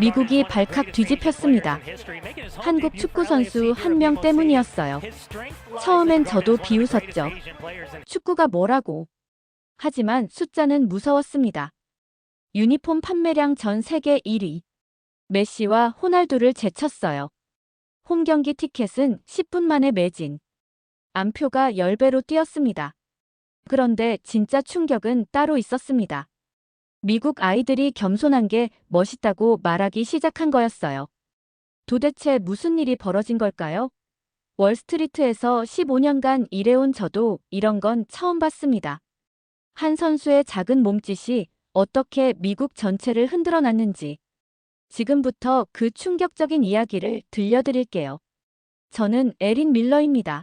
미국이 발칵 뒤집혔습니다. 한국 축구 선수 한 명 때문이었어요. 처음엔 저도 비웃었죠. 축구가 뭐라고. 하지만 숫자는 무서웠습니다. 유니폼 판매량 전 세계 1위. 메시와 호날두를 제쳤어요. 홈경기 티켓은 10분 만에 매진. 암표가 10배로 뛰었습니다. 그런데 진짜 충격은 따로 있었습니다. 미국 아이들이 겸손한 게 멋있다고 말하기 시작한 거였어요. 도대체 무슨 일이 벌어진 걸까요? 월스트리트에서 15년간 일해온 저도 이런 건 처음 봤습니다. 한 선수의 작은 몸짓이 어떻게 미국 전체를 흔들어 놨는지. 지금부터 그 충격적인 이야기를 들려드릴게요. 저는 에린 밀러입니다.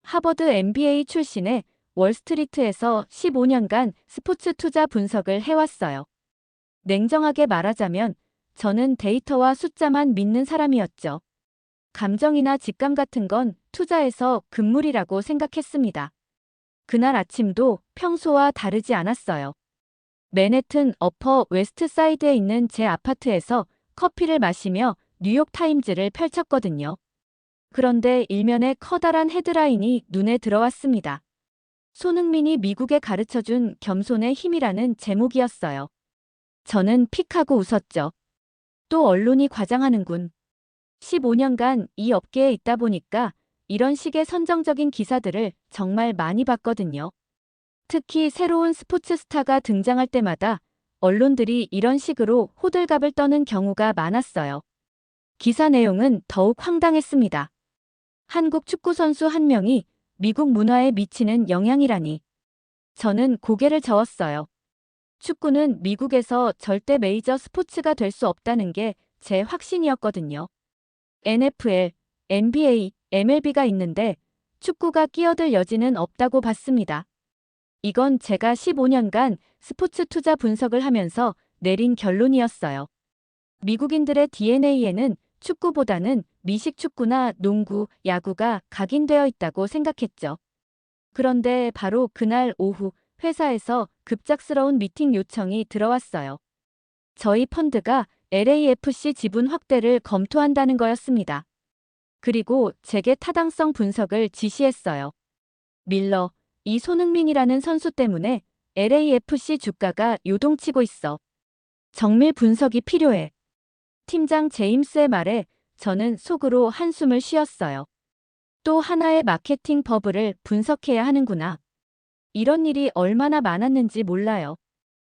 하버드 MBA 출신의 월스트리트에서 15년간 스포츠 투자 분석을 해왔어요. 냉정하게 말하자면 저는 데이터와 숫자만 믿는 사람이었죠. 감정이나 직감 같은 건 투자에서 금물이라고 생각했습니다. 그날 아침도 평소와 다르지 않았어요. 맨해튼 어퍼 웨스트 사이드에 있는 제 아파트에서 커피를 마시며 뉴욕타임즈를 펼쳤거든요. 그런데 일면에 커다란 헤드라인이 눈에 들어왔습니다. 손흥민이 미국에 가르쳐준 겸손의 힘이라는 제목이었어요. 저는 픽하고 웃었죠. 또 언론이 과장하는군. 15년간 이 업계에 있다 보니까 이런 식의 선정적인 기사들을 정말 많이 봤거든요. 특히 새로운 스포츠 스타가 등장할 때마다 언론들이 이런 식으로 호들갑을 떠는 경우가 많았어요. 기사 내용은 더욱 황당했습니다. 한국 축구 선수 한 명이 미국 문화에 미치는 영향이라니. 저는 고개를 저었어요. 축구는 미국에서 절대 메이저 스포츠가 될 수 없다는 게 제 확신이었거든요. NFL, NBA, MLB가 있는데 축구가 끼어들 여지는 없다고 봤습니다. 이건 제가 15년간 스포츠 투자 분석을 하면서 내린 결론이었어요. 미국인들의 DNA에는 축구보다는 미식 축구나 농구, 야구가 각인되어 있다고 생각했죠. 그런데 바로 그날 오후 회사에서 급작스러운 미팅 요청이 들어왔어요. 저희 펀드가 LAFC 지분 확대를 검토한다는 거였습니다. 그리고 제게 타당성 분석을 지시했어요. 밀러, 이 손흥민이라는 선수 때문에 LAFC 주가가 요동치고 있어. 정밀 분석이 필요해. 팀장 제임스의 말에 저는 속으로 한숨을 쉬었어요. 또 하나의 마케팅 버블을 분석해야 하는구나. 이런 일이 얼마나 많았는지 몰라요.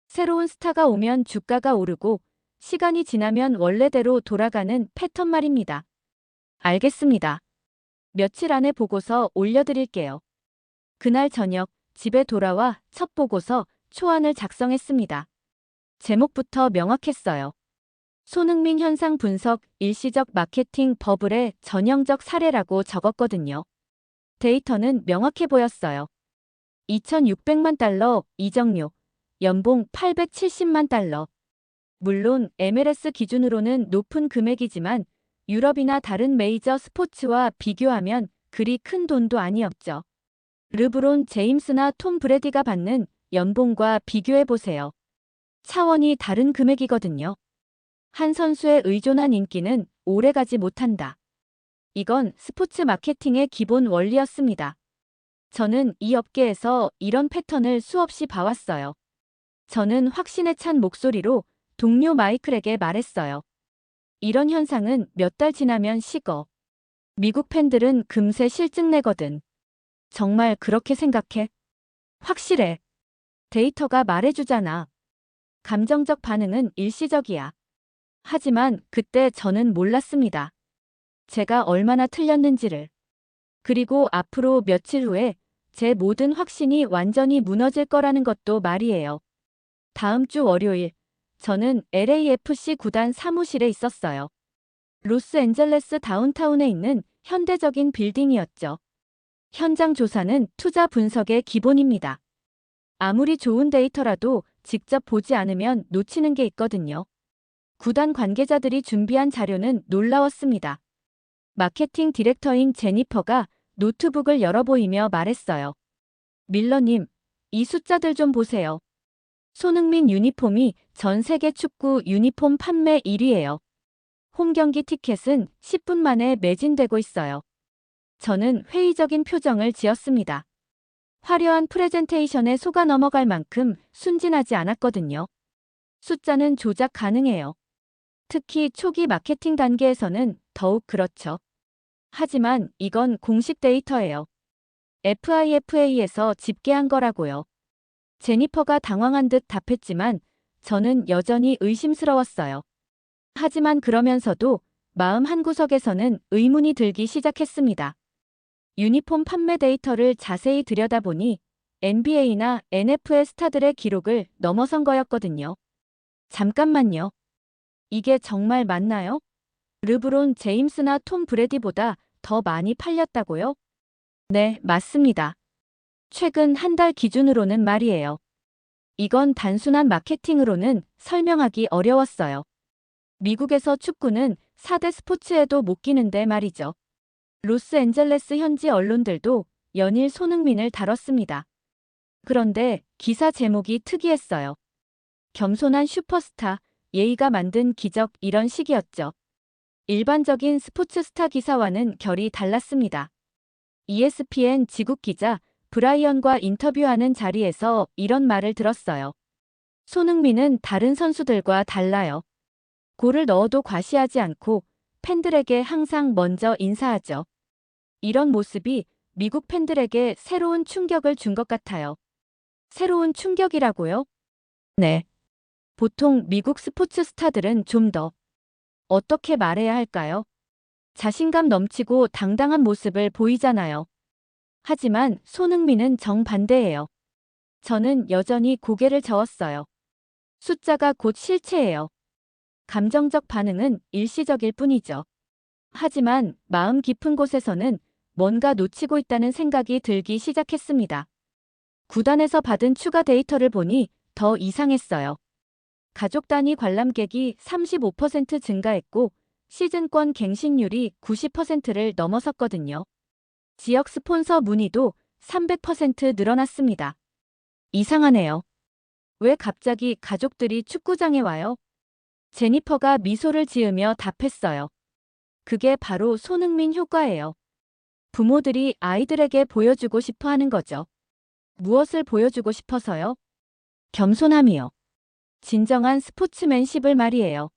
새로운 스타가 오면 주가가 오르고 시간이 지나면 원래대로 돌아가는 패턴 말입니다. 알겠습니다. 며칠 안에 보고서 올려드릴게요. 그날 저녁 집에 돌아와 첫 보고서 초안을 작성했습니다. 제목부터 명확했어요. 손흥민 현상 분석 일시적 마케팅 버블의 전형적 사례라고 적었거든요. 데이터는 명확해 보였어요. 2,600만 달러 이적료, 연봉 870만 달러. 물론 MLS 기준으로는 높은 금액이지만 유럽이나 다른 메이저 스포츠와 비교하면 그리 큰 돈도 아니었죠. 르브론 제임스나 톰 브래디가 받는 연봉과 비교해보세요. 차원이 다른 금액이거든요. 한 선수의 의존한 인기는 오래가지 못한다. 이건 스포츠 마케팅의 기본 원리였습니다. 저는 이 업계에서 이런 패턴을 수없이 봐왔어요. 저는 확신에 찬 목소리로 동료 마이클에게 말했어요. 이런 현상은 몇 달 지나면 식어. 미국 팬들은 금세 실증 내거든. 정말 그렇게 생각해? 확실해. 데이터가 말해주잖아. 감정적 반응은 일시적이야. 하지만 그때 저는 몰랐습니다. 제가 얼마나 틀렸는지를. 그리고 앞으로 며칠 후에 제 모든 확신이 완전히 무너질 거라는 것도 말이에요. 다음 주 월요일, 저는 LAFC 구단 사무실에 있었어요. 로스앤젤레스 다운타운에 있는 현대적인 빌딩이었죠. 현장 조사는 투자 분석의 기본입니다. 아무리 좋은 데이터라도 직접 보지 않으면 놓치는 게 있거든요. 구단 관계자들이 준비한 자료는 놀라웠습니다. 마케팅 디렉터인 제니퍼가 노트북을 열어 보이며 말했어요. 밀러님, 이 숫자들 좀 보세요. 손흥민 유니폼이 전 세계 축구 유니폼 판매 1위예요. 홈 경기 티켓은 10분 만에 매진되고 있어요. 저는 회의적인 표정을 지었습니다. 화려한 프레젠테이션에 속아 넘어갈 만큼 순진하지 않았거든요. 숫자는 조작 가능해요. 특히 초기 마케팅 단계에서는 더욱 그렇죠. 하지만 이건 공식 데이터예요. FIFA에서 집계한 거라고요. 제니퍼가 당황한 듯 답했지만 저는 여전히 의심스러웠어요. 하지만 그러면서도 마음 한구석에서는 의문이 들기 시작했습니다. 유니폼 판매 데이터를 자세히 들여다보니 NBA나 NFL 스타들의 기록을 넘어선 거였거든요. 잠깐만요. 이게 정말 맞나요? 르브론 제임스나 톰 브래디보다 더 많이 팔렸다고요? 네, 맞습니다. 최근 한 달 기준으로는 말이에요. 이건 단순한 마케팅으로는 설명하기 어려웠어요. 미국에서 축구는 4대 스포츠에도 못 끼는데 말이죠. 로스앤젤레스 현지 언론들도 연일 손흥민을 다뤘습니다. 그런데 기사 제목이 특이했어요. 겸손한 슈퍼스타, 예의가 만든 기적 이런 식이었죠. 일반적인 스포츠 스타 기사와는 결이 달랐습니다. ESPN 지국 기자 브라이언과 인터뷰하는 자리에서 이런 말을 들었어요. 손흥민은 다른 선수들과 달라요. 골을 넣어도 과시하지 않고 팬들에게 항상 먼저 인사하죠. 이런 모습이 미국 팬들에게 새로운 충격을 준 것 같아요. 새로운 충격이라고요? 네. 보통 미국 스포츠 스타들은 좀 더 어떻게 말해야 할까요? 자신감 넘치고 당당한 모습을 보이잖아요. 하지만 손흥민은 정반대예요. 저는 여전히 고개를 저었어요. 숫자가 곧 실체예요. 감정적 반응은 일시적일 뿐이죠. 하지만 마음 깊은 곳에서는 뭔가 놓치고 있다는 생각이 들기 시작했습니다. 구단에서 받은 추가 데이터를 보니 더 이상했어요. 가족 단위 관람객이 35% 증가했고 시즌권 갱신율이 90%를 넘어섰거든요. 지역 스폰서 문의도 300% 늘어났습니다. 이상하네요. 왜 갑자기 가족들이 축구장에 와요? 제니퍼가 미소를 지으며 답했어요. 그게 바로 손흥민 효과예요. 부모들이 아이들에게 보여주고 싶어 하는 거죠. 무엇을 보여주고 싶어서요? 겸손함이요. 진정한 스포츠맨십을 말이에요.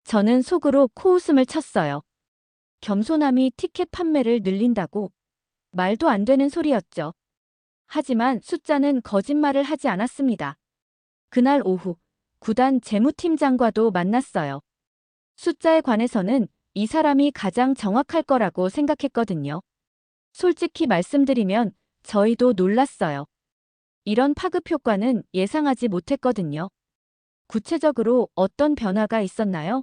저는 속으로 코웃음을 쳤어요. 겸손함이 티켓 판매를 늘린다고? 말도 안 되는 소리였죠. 하지만 숫자는 거짓말을 하지 않았습니다. 그날 오후, 구단 재무팀장과도 만났어요. 숫자에 관해서는 이 사람이 가장 정확할 거라고 생각했거든요. 솔직히 말씀드리면 저희도 놀랐어요. 이런 파급 효과는 예상하지 못했거든요. 구체적으로 어떤 변화가 있었나요?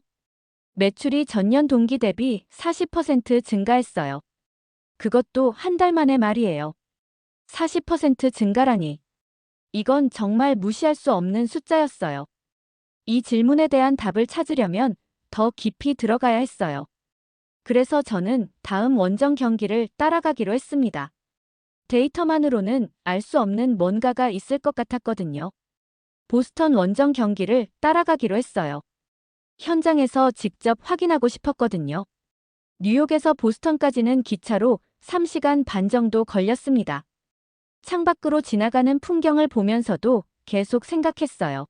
매출이 전년 동기 대비 40% 증가했어요. 그것도 한 달 만에 말이에요. 40% 증가라니. 이건 정말 무시할 수 없는 숫자였어요. 이 질문에 대한 답을 찾으려면 더 깊이 들어가야 했어요. 그래서 저는 다음 원정 경기를 따라가기로 했습니다. 데이터만으로는 알 수 없는 뭔가가 있을 것 같았거든요. 보스턴 원정 경기를 따라가기로 했어요. 현장에서 직접 확인하고 싶었거든요. 뉴욕에서 보스턴까지는 기차로 3시간 반 정도 걸렸습니다. 창밖으로 지나가는 풍경을 보면서도 계속 생각했어요.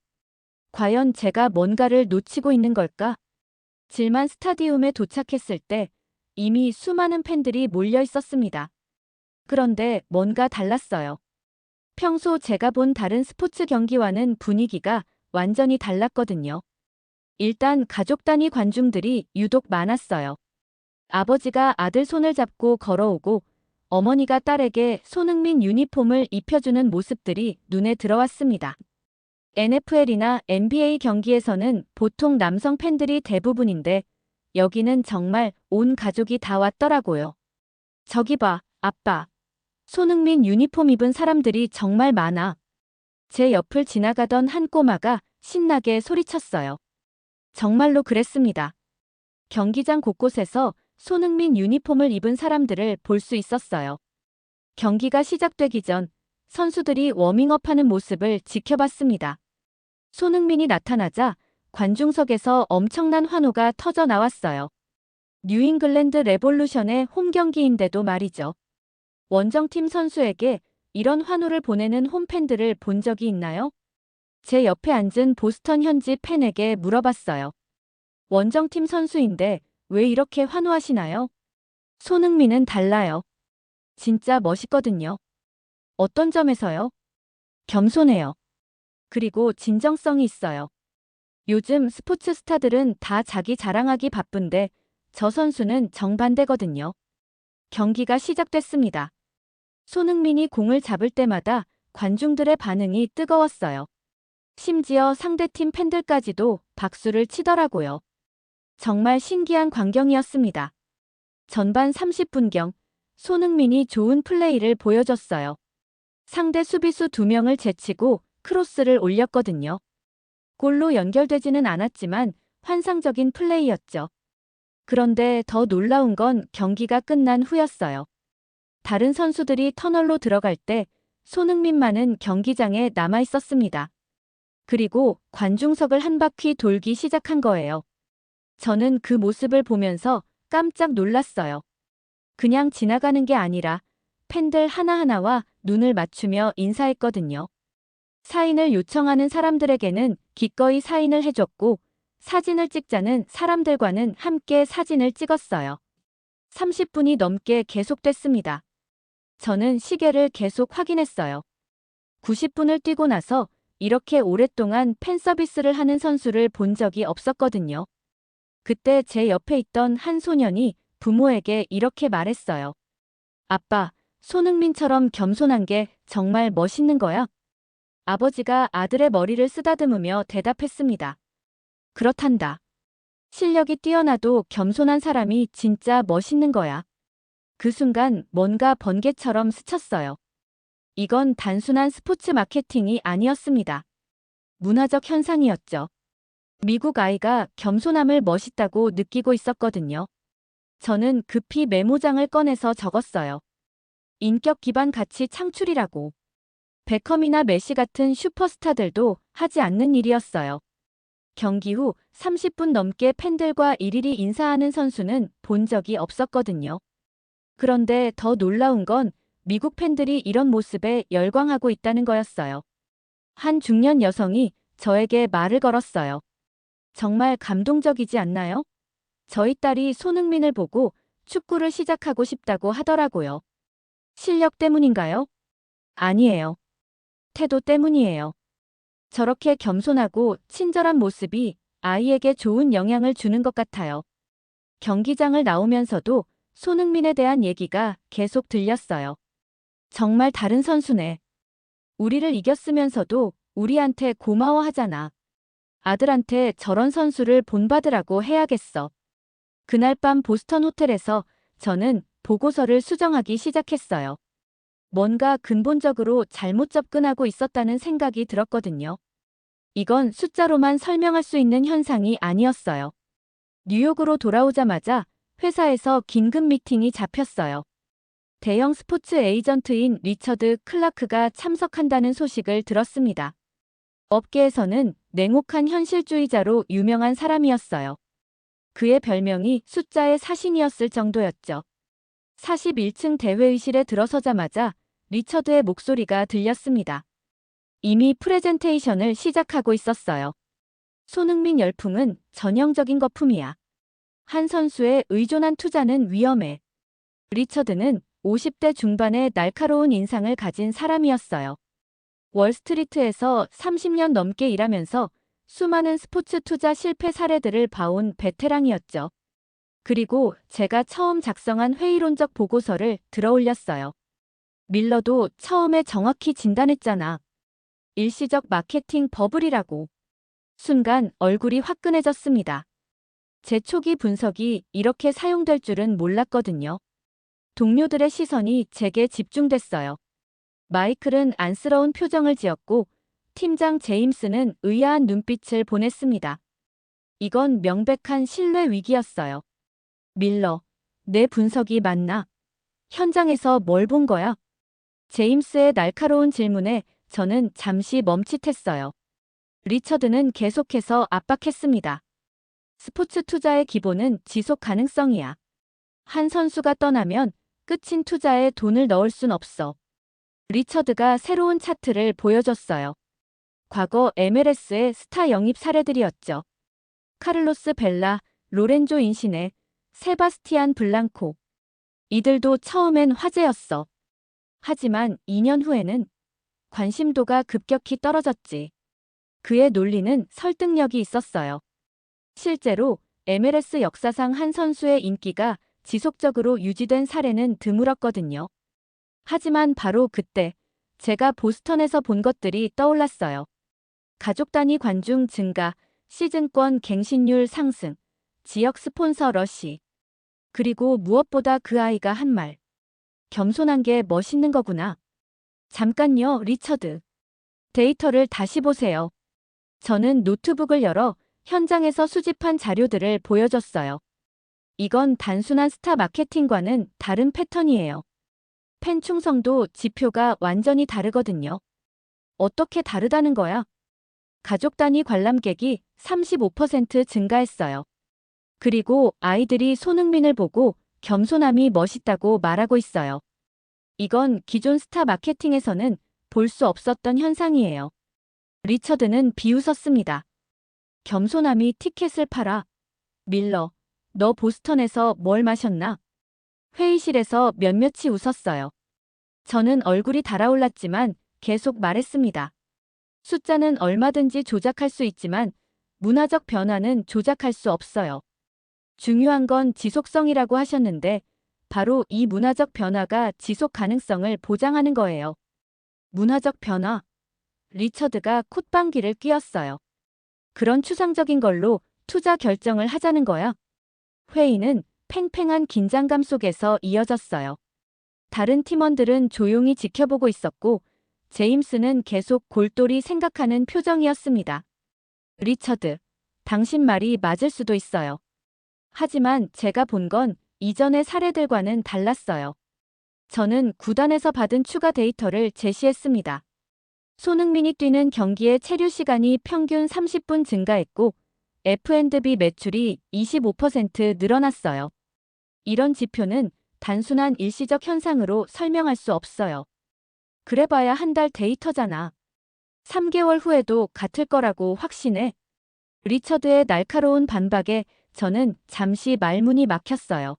과연 제가 뭔가를 놓치고 있는 걸까? 질만 스타디움에 도착했을 때 이미 수많은 팬들이 몰려 있었습니다. 그런데 뭔가 달랐어요. 평소 제가 본 다른 스포츠 경기와는 분위기가 완전히 달랐거든요. 일단 가족 단위 관중들이 유독 많았어요. 아버지가 아들 손을 잡고 걸어오고 어머니가 딸에게 손흥민 유니폼을 입혀주는 모습들이 눈에 들어왔습니다. NFL이나 NBA 경기에서는 보통 남성 팬들이 대부분인데 여기는 정말 온 가족이 다 왔더라고요. 저기 봐, 아빠. 손흥민 유니폼 입은 사람들이 정말 많아. 제 옆을 지나가던 한 꼬마가 신나게 소리쳤어요. 정말로 그랬습니다. 경기장 곳곳에서 손흥민 유니폼을 입은 사람들을 볼 수 있었어요. 경기가 시작되기 전 선수들이 워밍업하는 모습을 지켜봤습니다. 손흥민이 나타나자 관중석에서 엄청난 환호가 터져 나왔어요. 뉴잉글랜드 레볼루션의 홈 경기인데도 말이죠. 원정팀 선수에게 이런 환호를 보내는 홈팬들을 본 적이 있나요? 제 옆에 앉은 보스턴 현지 팬에게 물어봤어요. 원정팀 선수인데 왜 이렇게 환호하시나요? 손흥민은 달라요. 진짜 멋있거든요. 어떤 점에서요? 겸손해요. 그리고 진정성이 있어요. 요즘 스포츠 스타들은 다 자기 자랑하기 바쁜데 저 선수는 정반대거든요. 경기가 시작됐습니다. 손흥민이 공을 잡을 때마다 관중들의 반응이 뜨거웠어요. 심지어 상대팀 팬들까지도 박수를 치더라고요. 정말 신기한 광경이었습니다. 전반 30분경 손흥민이 좋은 플레이를 보여줬어요. 상대 수비수 2명을 제치고 크로스를 올렸거든요. 골로 연결되지는 않았지만 환상적인 플레이였죠. 그런데 더 놀라운 건 경기가 끝난 후였어요. 다른 선수들이 터널로 들어갈 때 손흥민만은 경기장에 남아 있었습니다. 그리고 관중석을 한 바퀴 돌기 시작한 거예요. 저는 그 모습을 보면서 깜짝 놀랐어요. 그냥 지나가는 게 아니라 팬들 하나하나와 눈을 맞추며 인사했거든요. 사인을 요청하는 사람들에게는 기꺼이 사인을 해줬고 사진을 찍자는 사람들과는 함께 사진을 찍었어요. 30분이 넘게 계속됐습니다. 저는 시계를 계속 확인했어요. 90분을 뛰고 나서 이렇게 오랫동안 팬 서비스를 하는 선수를 본 적이 없었거든요. 그때 제 옆에 있던 한 소년이 부모에게 이렇게 말했어요. 아빠, 손흥민처럼 겸손한 게 정말 멋있는 거야? 아버지가 아들의 머리를 쓰다듬으며 대답했습니다. 그렇단다. 실력이 뛰어나도 겸손한 사람이 진짜 멋있는 거야. 그 순간 뭔가 번개처럼 스쳤어요. 이건 단순한 스포츠 마케팅이 아니었습니다. 문화적 현상이었죠. 미국 아이가 겸손함을 멋있다고 느끼고 있었거든요. 저는 급히 메모장을 꺼내서 적었어요. 인격 기반 가치 창출이라고. 베컴이나 메시 같은 슈퍼스타들도 하지 않는 일이었어요. 경기 후 30분 넘게 팬들과 일일이 인사하는 선수는 본 적이 없었거든요. 그런데 더 놀라운 건 미국 팬들이 이런 모습에 열광하고 있다는 거였어요. 한 중년 여성이 저에게 말을 걸었어요. 정말 감동적이지 않나요? 저희 딸이 손흥민을 보고 축구를 시작하고 싶다고 하더라고요. 실력 때문인가요? 아니에요. 태도 때문이에요. 저렇게 겸손하고 친절한 모습이 아이에게 좋은 영향을 주는 것 같아요. 경기장을 나오면서도 손흥민에 대한 얘기가 계속 들렸어요. 정말 다른 선수네. 우리를 이겼으면서도 우리한테 고마워하잖아. 아들한테 저런 선수를 본받으라고 해야겠어. 그날 밤 보스턴 호텔에서 저는 보고서를 수정하기 시작했어요. 뭔가 근본적으로 잘못 접근하고 있었다는 생각이 들었거든요. 이건 숫자로만 설명할 수 있는 현상이 아니었어요. 뉴욕으로 돌아오자마자 회사에서 긴급 미팅이 잡혔어요. 대형 스포츠 에이전트인 리처드 클라크가 참석한다는 소식을 들었습니다. 업계에서는 냉혹한 현실주의자로 유명한 사람이었어요. 그의 별명이 숫자의 사신이었을 정도였죠. 41층 대회의실에 들어서자마자 리처드의 목소리가 들렸습니다. 이미 프레젠테이션을 시작하고 있었어요. 손흥민 열풍은 전형적인 거품이야. 한 선수의 의존한 투자는 위험해. 리처드는 50대 중반의 날카로운 인상을 가진 사람이었어요. 월스트리트에서 30년 넘게 일하면서 수많은 스포츠 투자 실패 사례들을 봐온 베테랑이었죠. 그리고 제가 처음 작성한 회의론적 보고서를 들어올렸어요. 밀러도 처음에 정확히 진단했잖아. 일시적 마케팅 버블이라고. 순간 얼굴이 화끈해졌습니다. 제 초기 분석이 이렇게 사용될 줄은 몰랐거든요. 동료들의 시선이 제게 집중됐어요. 마이클은 안쓰러운 표정을 지었고 팀장 제임스는 의아한 눈빛을 보냈습니다. 이건 명백한 신뢰 위기였어요. 밀러, 내 분석이 맞나? 현장에서 뭘 본 거야? 제임스의 날카로운 질문에 저는 잠시 멈칫했어요. 리처드는 계속해서 압박했습니다. 스포츠 투자의 기본은 지속 가능성이야. 한 선수가 떠나면 끝인 투자에 돈을 넣을 순 없어. 리처드가 새로운 차트를 보여줬어요. 과거 MLS의 스타 영입 사례들이었죠. 카를로스 벨라, 로렌조 인시네, 세바스티안 블랑코. 이들도 처음엔 화제였어. 하지만 2년 후에는 관심도가 급격히 떨어졌지. 그의 논리는 설득력이 있었어요. 실제로 MLS 역사상 한 선수의 인기가 지속적으로 유지된 사례는 드물었거든요. 하지만 바로 그때 제가 보스턴에서 본 것들이 떠올랐어요. 가족 단위 관중 증가, 시즌권 갱신율 상승, 지역 스폰서 러시. 그리고 무엇보다 그 아이가 한 말. 겸손한 게 멋있는 거구나. 잠깐요, 리처드. 데이터를 다시 보세요. 저는 노트북을 열어 현장에서 수집한 자료들을 보여줬어요. 이건 단순한 스타 마케팅과는 다른 패턴이에요. 팬 충성도 지표가 완전히 다르거든요. 어떻게 다르다는 거야? 가족 단위 관람객이 35% 증가했어요. 그리고 아이들이 손흥민을 보고 겸손함이 멋있다고 말하고 있어요. 이건 기존 스타 마케팅에서는 볼 수 없었던 현상이에요. 리처드는 비웃었습니다. 겸손함이 티켓을 팔아. 밀러, 너 보스턴에서 뭘 마셨나? 회의실에서 몇몇이 웃었어요. 저는 얼굴이 달아올랐지만 계속 말했습니다. 숫자는 얼마든지 조작할 수 있지만 문화적 변화는 조작할 수 없어요. 중요한 건 지속성이라고 하셨는데 바로 이 문화적 변화가 지속 가능성을 보장하는 거예요. 문화적 변화. 리처드가 콧방귀를 뀌었어요. 그런 추상적인 걸로 투자 결정을 하자는 거야. 회의는 팽팽한 긴장감 속에서 이어졌어요. 다른 팀원들은 조용히 지켜보고 있었고 제임스는 계속 골똘히 생각하는 표정이었습니다. 리처드, 당신 말이 맞을 수도 있어요. 하지만 제가 본 건 이전의 사례들과는 달랐어요. 저는 구단에서 받은 추가 데이터를 제시했습니다. 손흥민이 뛰는 경기의 체류 시간이 평균 30분 증가했고 F&B 매출이 25% 늘어났어요. 이런 지표는 단순한 일시적 현상으로 설명할 수 없어요. 그래봐야 한 달 데이터잖아. 3개월 후에도 같을 거라고 확신해. 리처드의 날카로운 반박에 저는 잠시 말문이 막혔어요.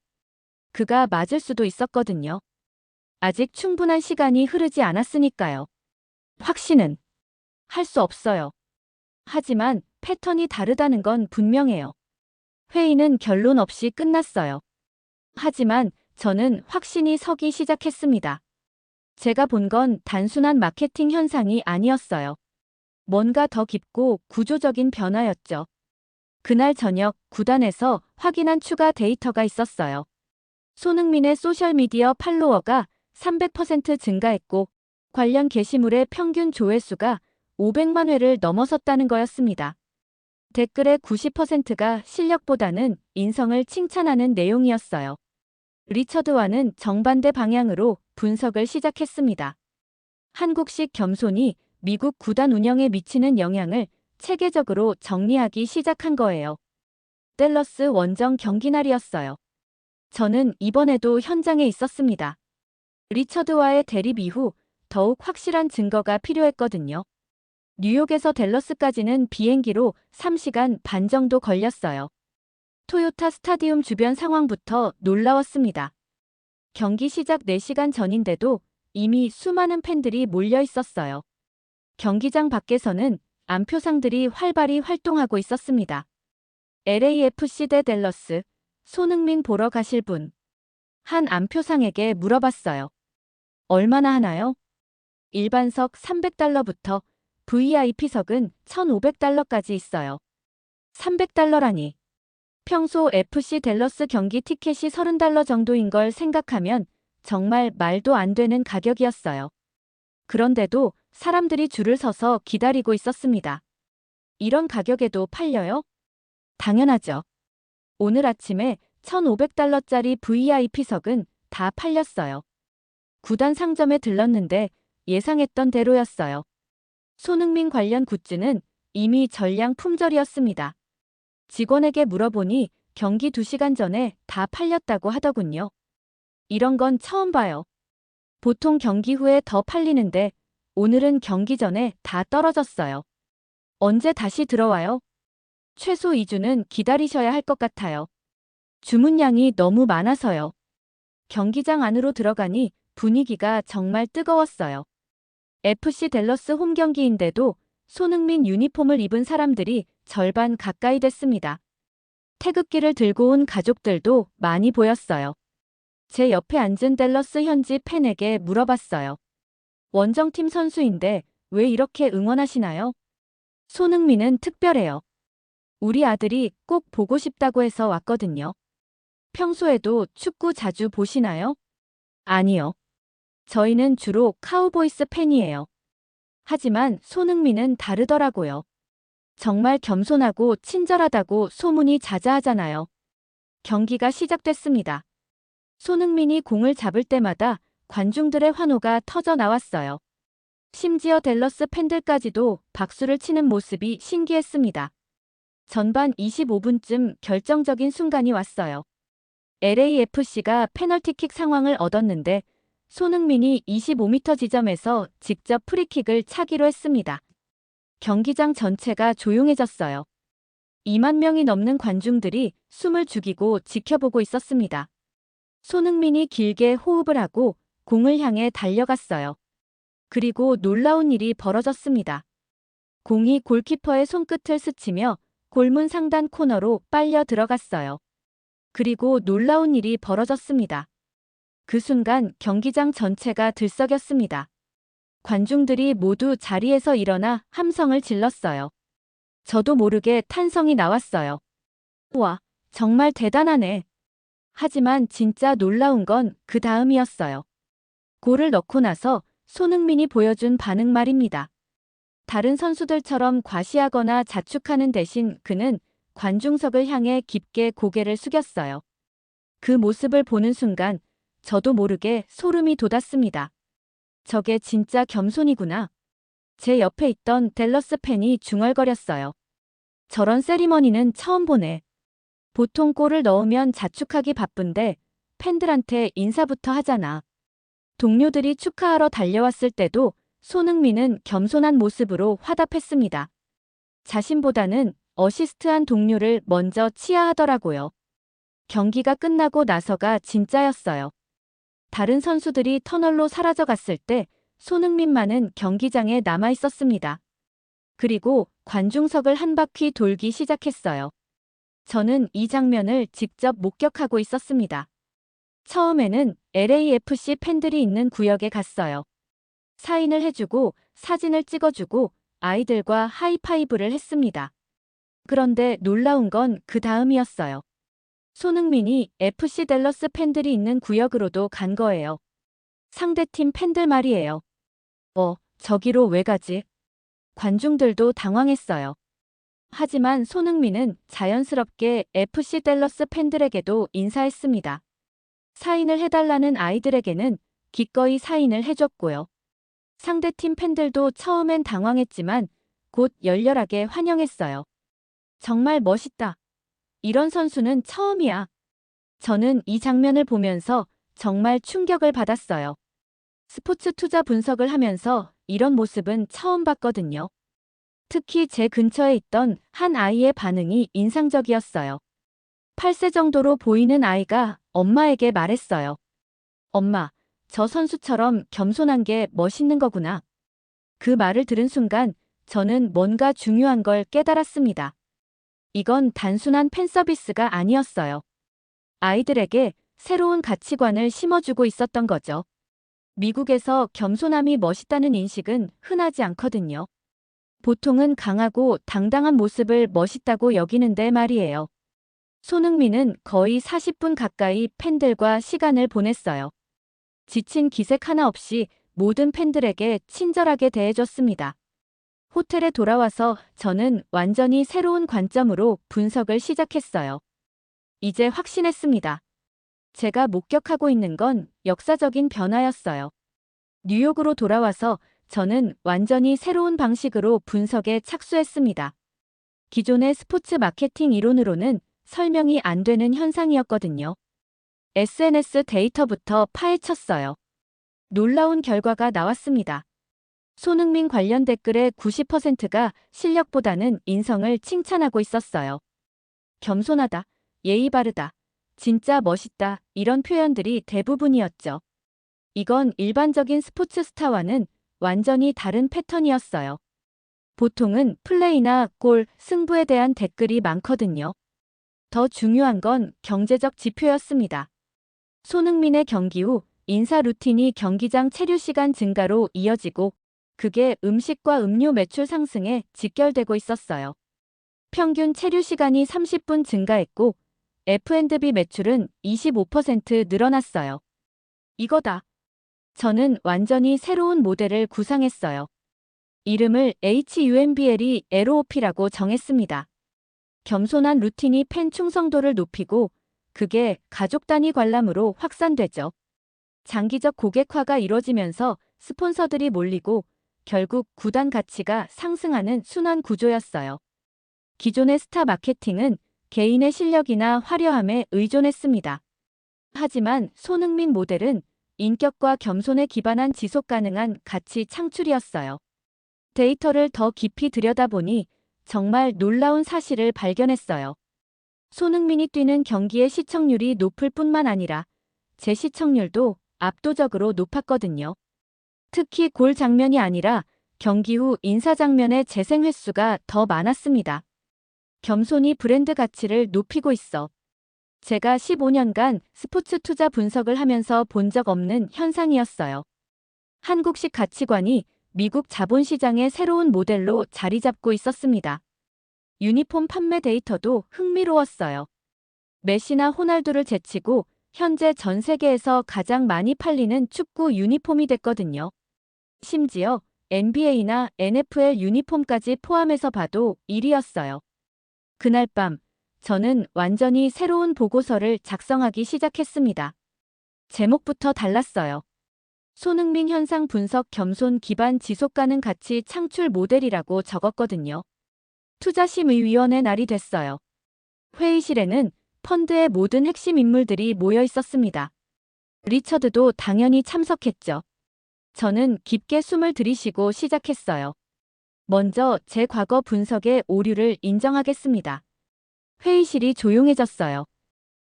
그가 맞을 수도 있었거든요. 아직 충분한 시간이 흐르지 않았으니까요. 확신은 할 수 없어요. 하지만 패턴이 다르다는 건 분명해요. 회의는 결론 없이 끝났어요. 하지만 저는 확신이 서기 시작했습니다. 제가 본 건 단순한 마케팅 현상이 아니었어요. 뭔가 더 깊고 구조적인 변화였죠. 그날 저녁 구단에서 확인한 추가 데이터가 있었어요. 손흥민의 소셜미디어 팔로워가 300% 증가했고 관련 게시물의 평균 조회수가 500만 회를 넘어섰다는 거였습니다. 댓글의 90%가 실력보다는 인성을 칭찬하는 내용이었어요. 리처드와는 정반대 방향으로 분석을 시작했습니다. 한국식 겸손이 미국 구단 운영에 미치는 영향을 체계적으로 정리하기 시작한 거예요. 댈러스 원정 경기날이었어요. 저는 이번에도 현장에 있었습니다. 리처드와의 대립 이후 더욱 확실한 증거가 필요했거든요. 뉴욕에서 댈러스까지는 비행기로 3시간 반 정도 걸렸어요. 토요타 스타디움 주변 상황부터 놀라웠습니다. 경기 시작 4시간 전인데도 이미 수많은 팬들이 몰려 있었어요. 경기장 밖에서는 안표상들이 활발히 활동하고 있었습니다. LAFC 대 댈러스, 손흥민 보러 가실 분. 한 안표상에게 물어봤어요. 얼마나 하나요? 일반석 300달러부터 VIP석은 1,500달러까지 있어요. 300달러라니. 평소 FC 댈러스 경기 티켓이 30달러 정도인 걸 생각하면 정말 말도 안 되는 가격이었어요. 그런데도 사람들이 줄을 서서 기다리고 있었습니다. 이런 가격에도 팔려요? 당연하죠. 오늘 아침에 1,500달러짜리 VIP석은 다 팔렸어요. 구단 상점에 들렀는데 예상했던 대로였어요. 손흥민 관련 굿즈는 이미 전량 품절이었습니다. 직원에게 물어보니 경기 2시간 전에 다 팔렸다고 하더군요. 이런 건 처음 봐요. 보통 경기 후에 더 팔리는데 오늘은 경기 전에 다 떨어졌어요. 언제 다시 들어와요? 최소 2주는 기다리셔야 할 것 같아요. 주문량이 너무 많아서요. 경기장 안으로 들어가니 분위기가 정말 뜨거웠어요. FC 댈러스 홈 경기인데도 손흥민 유니폼을 입은 사람들이 절반 가까이 됐습니다. 태극기를 들고 온 가족들도 많이 보였어요. 제 옆에 앉은 댈러스 현지 팬에게 물어봤어요. 원정팀 선수인데 왜 이렇게 응원하시나요? 손흥민은 특별해요. 우리 아들이 꼭 보고 싶다고 해서 왔거든요. 평소에도 축구 자주 보시나요? 아니요. 저희는 주로 카우보이스 팬이에요. 하지만 손흥민은 다르더라고요. 정말 겸손하고 친절하다고 소문이 자자하잖아요. 경기가 시작됐습니다. 손흥민이 공을 잡을 때마다 관중들의 환호가 터져 나왔어요. 심지어 댈러스 팬들까지도 박수를 치는 모습이 신기했습니다. 전반 25분쯤 결정적인 순간이 왔어요. LAFC가 페널티킥 상황을 얻었는데 손흥민이 25m 지점에서 직접 프리킥을 차기로 했습니다. 경기장 전체가 조용해졌어요. 2만 명이 넘는 관중들이 숨을 죽이고 지켜보고 있었습니다. 손흥민이 길게 호흡을 하고 공을 향해 달려갔어요. 그리고 놀라운 일이 벌어졌습니다. 공이 골키퍼의 손끝을 스치며 골문 상단 코너로 빨려 들어갔어요. 그리고 놀라운 일이 벌어졌습니다. 그 순간 경기장 전체가 들썩였습니다. 관중들이 모두 자리에서 일어나 함성을 질렀어요. 저도 모르게 탄성이 나왔어요. 우와, 정말 대단하네. 하지만 진짜 놀라운 건 그 다음이었어요. 골을 넣고 나서 손흥민이 보여준 반응 말입니다. 다른 선수들처럼 과시하거나 자축하는 대신 그는 관중석을 향해 깊게 고개를 숙였어요. 그 모습을 보는 순간 저도 모르게 소름이 돋았습니다. 저게 진짜 겸손이구나. 제 옆에 있던 댈러스 팬이 중얼거렸어요. 저런 세리머니는 처음 보네. 보통 골을 넣으면 자축하기 바쁜데 팬들한테 인사부터 하잖아. 동료들이 축하하러 달려왔을 때도 손흥민은 겸손한 모습으로 화답했습니다. 자신보다는 어시스트한 동료를 먼저 치하하더라고요. 경기가 끝나고 나서가 진짜였어요. 다른 선수들이 터널로 사라져갔을 때 손흥민만은 경기장에 남아 있었습니다. 그리고 관중석을 한 바퀴 돌기 시작했어요. 저는 이 장면을 직접 목격하고 있었습니다. 처음에는 LAFC 팬들이 있는 구역에 갔어요. 사인을 해주고 사진을 찍어주고 아이들과 하이파이브를 했습니다. 그런데 놀라운 건 그 다음이었어요. 손흥민이 FC 댈러스 팬들이 있는 구역으로도 간 거예요. 상대팀 팬들 말이에요. 저기로 왜 가지? 관중들도 당황했어요. 하지만 손흥민은 자연스럽게 FC 댈러스 팬들에게도 인사했습니다. 사인을 해달라는 아이들에게는 기꺼이 사인을 해줬고요. 상대팀 팬들도 처음엔 당황했지만 곧 열렬하게 환영했어요. 정말 멋있다. 이런 선수는 처음이야. 저는 이 장면을 보면서 정말 충격을 받았어요. 스포츠 투자 분석을 하면서 이런 모습은 처음 봤거든요. 특히 제 근처에 있던 한 아이의 반응이 인상적이었어요. 8세 정도로 보이는 아이가 엄마에게 말했어요. 엄마, 저 선수처럼 겸손한 게 멋있는 거구나. 그 말을 들은 순간 저는 뭔가 중요한 걸 깨달았습니다. 이건 단순한 팬 서비스가 아니었어요. 아이들에게 새로운 가치관을 심어주고 있었던 거죠. 미국에서 겸손함이 멋있다는 인식은 흔하지 않거든요. 보통은 강하고 당당한 모습을 멋있다고 여기는데 말이에요. 손흥민은 거의 40분 가까이 팬들과 시간을 보냈어요. 지친 기색 하나 없이 모든 팬들에게 친절하게 대해줬습니다. 호텔에 돌아와서 저는 완전히 새로운 관점으로 분석을 시작했어요. 이제 확신했습니다. 제가 목격하고 있는 건 역사적인 변화였어요. 뉴욕으로 돌아와서 저는 완전히 새로운 방식으로 분석에 착수했습니다. 기존의 스포츠 마케팅 이론으로는 설명이 안 되는 현상이었거든요. SNS 데이터부터 파헤쳤어요. 놀라운 결과가 나왔습니다. 손흥민 관련 댓글의 90%가 실력보다는 인성을 칭찬하고 있었어요. 겸손하다, 예의 바르다, 진짜 멋있다, 이런 표현들이 대부분이었죠. 이건 일반적인 스포츠 스타와는 완전히 다른 패턴이었어요. 보통은 플레이나 골, 승부에 대한 댓글이 많거든요. 더 중요한 건 경제적 지표였습니다. 손흥민의 경기 후 인사 루틴이 경기장 체류 시간 증가로 이어지고 그게 음식과 음료 매출 상승에 직결되고 있었어요. 평균 체류 시간이 30분 증가했고 F&B 매출은 25% 늘어났어요. 이거다. 저는 완전히 새로운 모델을 구상했어요. 이름을 HUMBL이 LOP라고 정했습니다. 겸손한 루틴이 팬 충성도를 높이고 그게 가족 단위 관람으로 확산되죠. 장기적 고객화가 이뤄지면서 스폰서들이 몰리고 결국 구단 가치가 상승하는 순환 구조였어요. 기존의 스타 마케팅은 개인의 실력이나 화려함에 의존했습니다. 하지만 손흥민 모델은 인격과 겸손에 기반한 지속 가능한 가치 창출이었어요. 데이터를 더 깊이 들여다보니 정말 놀라운 사실을 발견했어요. 손흥민이 뛰는 경기의 시청률이 높을 뿐만 아니라 재시청률도 압도적으로 높았거든요. 특히 골 장면이 아니라 경기 후 인사 장면의 재생 횟수가 더 많았습니다. 겸손이 브랜드 가치를 높이고 있어. 제가 15년간 스포츠 투자 분석을 하면서 본 적 없는 현상이었어요. 한국식 가치관이 미국 자본시장의 새로운 모델로 자리 잡고 있었습니다. 유니폼 판매 데이터도 흥미로웠어요. 메시나 호날두를 제치고 현재 전 세계에서 가장 많이 팔리는 축구 유니폼이 됐거든요. 심지어 NBA나 NFL 유니폼까지 포함해서 봐도 1위였어요. 그날 밤, 저는 완전히 새로운 보고서를 작성하기 시작했습니다. 제목부터 달랐어요. 손흥민 현상 분석 겸손 기반 지속가능 가치 창출 모델이라고 적었거든요. 투자심의위원회 날이 됐어요. 회의실에는 펀드의 모든 핵심 인물들이 모여 있었습니다. 리처드도 당연히 참석했죠. 저는 깊게 숨을 들이쉬고 시작했어요. 먼저 제 과거 분석의 오류를 인정하겠습니다. 회의실이 조용해졌어요.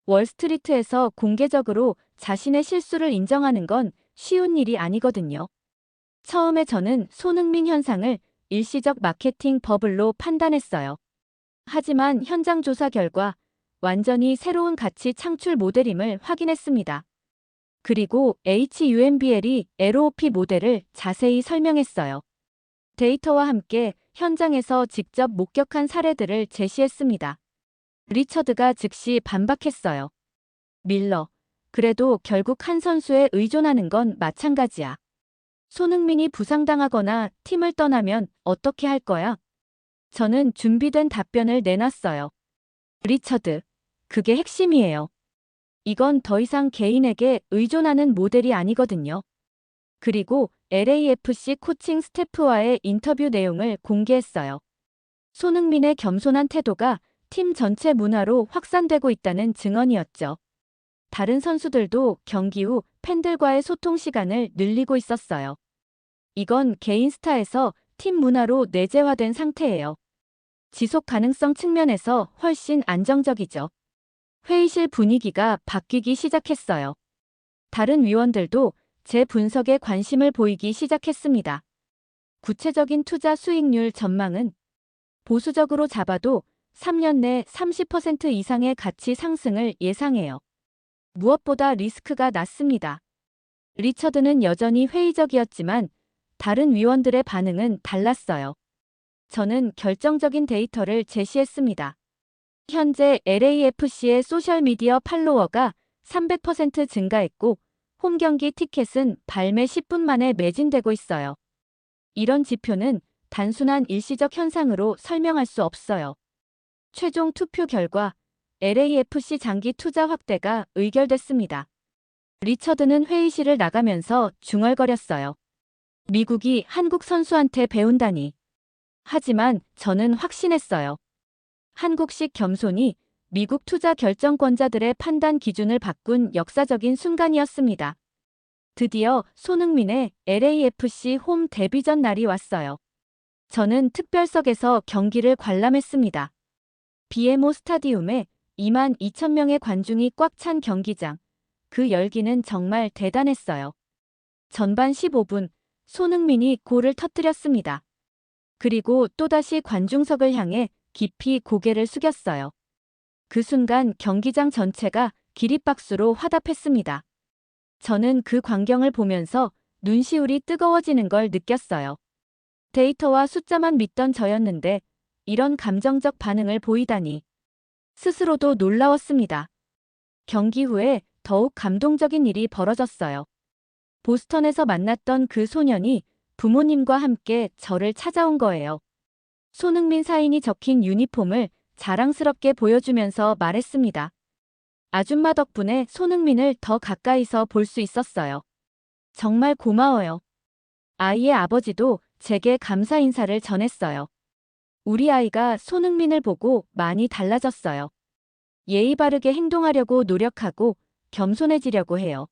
월스트리트에서 공개적으로 자신의 실수를 인정하는 건 쉬운 일이 아니거든요. 처음에 저는 손흥민 현상을 일시적 마케팅 버블로 판단했어요. 하지만 현장 조사 결과 완전히 새로운 가치 창출 모델임을 확인했습니다. 그리고 HUMBL이 LOP 모델을 자세히 설명했어요. 데이터와 함께 현장에서 직접 목격한 사례들을 제시했습니다. 리처드가 즉시 반박했어요. 밀러, 그래도 결국 한 선수에 의존하는 건 마찬가지야. 손흥민이 부상당하거나 팀을 떠나면 어떻게 할 거야? 저는 준비된 답변을 내놨어요. 리처드, 그게 핵심이에요. 이건 더 이상 개인에게 의존하는 모델이 아니거든요. 그리고 LAFC 코칭 스태프와의 인터뷰 내용을 공개했어요. 손흥민의 겸손한 태도가 팀 전체 문화로 확산되고 있다는 증언이었죠. 다른 선수들도 경기 후 팬들과의 소통 시간을 늘리고 있었어요. 이건 개인 스타에서 팀 문화로 내재화된 상태예요. 지속 가능성 측면에서 훨씬 안정적이죠. 회의실 분위기가 바뀌기 시작했어요. 다른 위원들도 제 분석에 관심을 보이기 시작했습니다. 구체적인 투자 수익률 전망은 보수적으로 잡아도 3년 내 30% 이상의 가치 상승을 예상해요. 무엇보다 리스크가 낮습니다. 리처드는 여전히 회의적이었지만 다른 위원들의 반응은 달랐어요. 저는 결정적인 데이터를 제시했습니다. 현재 LAFC의 소셜미디어 팔로워가 300% 증가했고 홈경기 티켓은 발매 10분 만에 매진되고 있어요. 이런 지표는 단순한 일시적 현상으로 설명할 수 없어요. 최종 투표 결과 LAFC 장기 투자 확대가 의결됐습니다. 리처드는 회의실을 나가면서 중얼거렸어요. 미국이 한국 선수한테 배운다니. 하지만 저는 확신했어요. 한국식 겸손이 미국 투자 결정권자들의 판단 기준을 바꾼 역사적인 순간이었습니다. 드디어 손흥민의 LAFC 홈 데뷔전 날이 왔어요. 저는 특별석에서 경기를 관람했습니다. BMO 스타디움에 22,000명의 관중이 꽉 찬 경기장. 그 열기는 정말 대단했어요. 전반 15분, 손흥민이 골을 터뜨렸습니다. 그리고 또다시 관중석을 향해 깊이 고개를 숙였어요. 그 순간 경기장 전체가 기립박수로 화답했습니다. 저는 그 광경을 보면서 눈시울이 뜨거워지는 걸 느꼈어요. 데이터와 숫자만 믿던 저였는데 이런 감정적 반응을 보이다니. 스스로도 놀라웠습니다. 경기 후에 더욱 감동적인 일이 벌어졌어요. 보스턴에서 만났던 그 소년이 부모님과 함께 저를 찾아온 거예요. 손흥민 사인이 적힌 유니폼을 자랑스럽게 보여주면서 말했습니다. 아줌마 덕분에 손흥민을 더 가까이서 볼 수 있었어요. 정말 고마워요. 아이의 아버지도 제게 감사 인사를 전했어요. 우리 아이가 손흥민을 보고 많이 달라졌어요. 예의 바르게 행동하려고 노력하고 겸손해지려고 해요.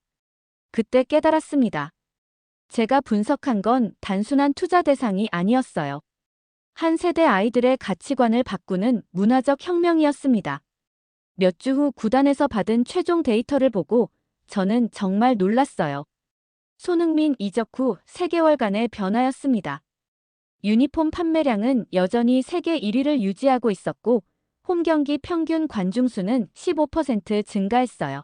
그때 깨달았습니다. 제가 분석한 건 단순한 투자 대상이 아니었어요. 한 세대 아이들의 가치관을 바꾸는 문화적 혁명이었습니다. 몇 주 후 구단에서 받은 최종 데이터를 보고 저는 정말 놀랐어요. 손흥민 이적 후 3개월간의 변화였습니다. 유니폼 판매량은 여전히 세계 1위를 유지하고 있었고 홈경기 평균 관중수는 15% 증가했어요.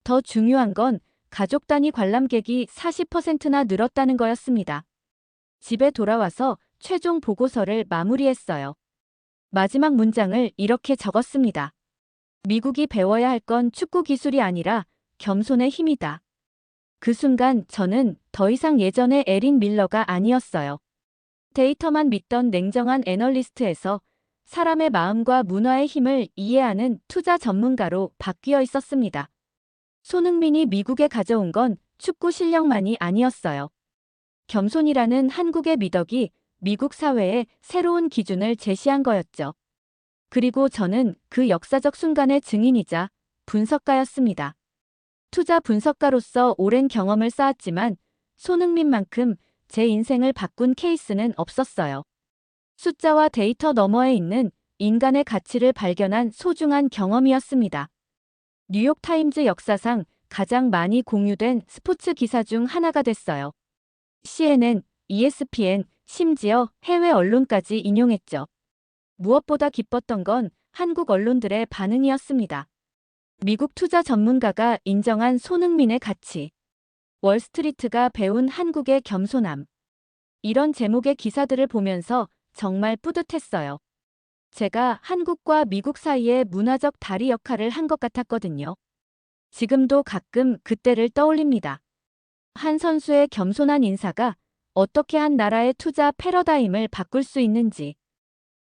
더 중요한 건 가족 단위 관람객이 40%나 늘었다는 거였습니다. 집에 돌아와서 최종 보고서를 마무리했어요. 마지막 문장을 이렇게 적었습니다. 미국이 배워야 할 건 축구 기술이 아니라 겸손의 힘이다. 그 순간 저는 더 이상 예전의 에린 밀러가 아니었어요. 데이터만 믿던 냉정한 애널리스트에서 사람의 마음과 문화의 힘을 이해하는 투자 전문가로 바뀌어 있었습니다. 손흥민이 미국에 가져온 건 축구 실력만이 아니었어요. 겸손이라는 한국의 미덕이 미국 사회에 새로운 기준을 제시한 거였죠. 그리고 저는 그 역사적 순간의 증인이자 분석가였습니다. 투자 분석가로서 오랜 경험을 쌓았지만 손흥민만큼 제 인생을 바꾼 케이스는 없었어요. 숫자와 데이터 너머에 있는 인간의 가치를 발견한 소중한 경험이었습니다. 뉴욕타임즈 역사상 가장 많이 공유된 스포츠 기사 중 하나가 됐어요. CNN, ESPN, 심지어 해외 언론까지 인용했죠. 무엇보다 기뻤던 건 한국 언론들의 반응이었습니다. 미국 투자 전문가가 인정한 손흥민의 가치. 월스트리트가 배운 한국의 겸손함. 이런 제목의 기사들을 보면서 정말 뿌듯했어요. 제가 한국과 미국 사이의 문화적 다리 역할을 한 것 같았거든요. 지금도 가끔 그때를 떠올립니다. 한 선수의 겸손한 인사가 어떻게 한 나라의 투자 패러다임을 바꿀 수 있는지.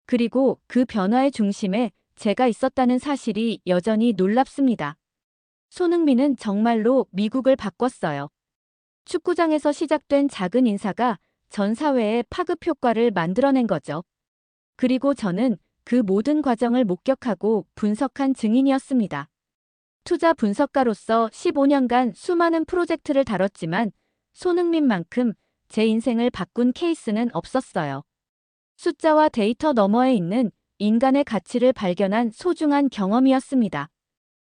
그리고 그 변화의 중심에 제가 있었다는 사실이 여전히 놀랍습니다. 손흥민은 정말로 미국을 바꿨어요. 축구장에서 시작된 작은 인사가 전 사회에 파급 효과를 만들어낸 거죠. 그리고 저는 그 모든 과정을 목격하고 분석한 증인이었습니다. 투자 분석가로서 15년간 수많은 프로젝트를 다뤘지만 손흥민만큼 제 인생을 바꾼 케이스는 없었어요. 숫자와 데이터 너머에 있는 인간의 가치를 발견한 소중한 경험이었습니다.